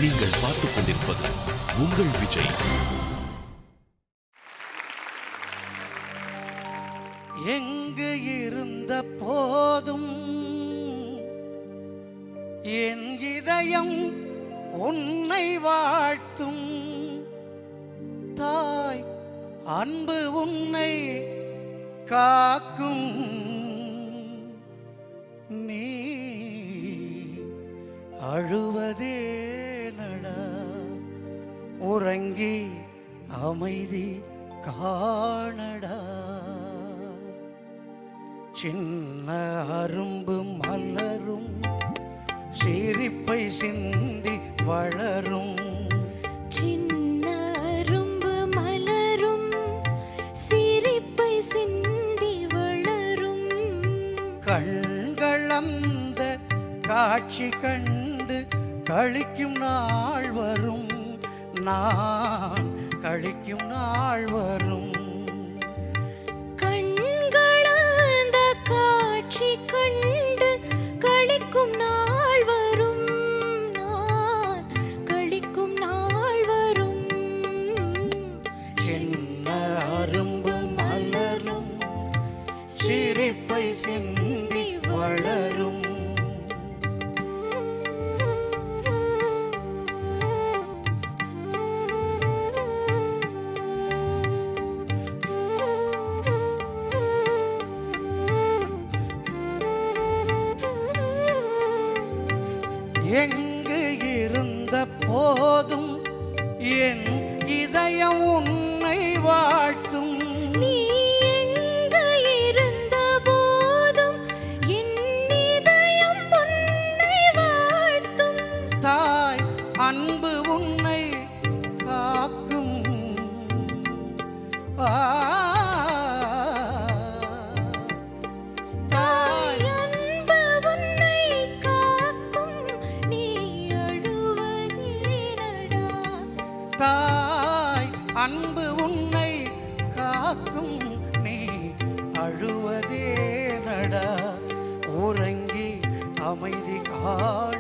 நீங்கள் பார்த்துக் கொண்டிருப்பது உங்கள் விஜய். எங்கு இருந்த போதும் என் இதயம் உன்னை வாழ்த்தும். தாய் அன்பு உன்னை காக்கும். நீ அழுவதே நடா, உறங்கி அமைதி காணடா. சின்ன அரும்பு மலரும், சிரிப்பை சிந்தி வளரும். சின்ன அரும்பு மலரும், சிரிப்பை சிந்தி வளரும். கண்கள் அந்த காட்சி கண்டு கழிக்கும் நாள் வரும். நான் கழிக்கும் நாள் வரும். கண்கள் அந்த காட்சி கண்டு கழிக்கும் நாள் வரும். நான் கழிக்கும் நாள் வரும். சின்ன அரும்பு மலரும், சிரிப்பை சிந்தி வளரும். எங்கு இருந்த போதும் என் இதயம் உன்னை வாழ்த்தும். நீ எங்கு இருந்த போதும் என் இதயம் உன்னை வாழ்த்தும். தாய் அன்பு உன்னை காக்கும். தாய் அன்பு உன்னை காக்கும். நீ அழுவதேனடா. தாய் அன்பு உன்னை காக்கும். நீ அழுவதே நடா, உறங்கி அமைதி காண.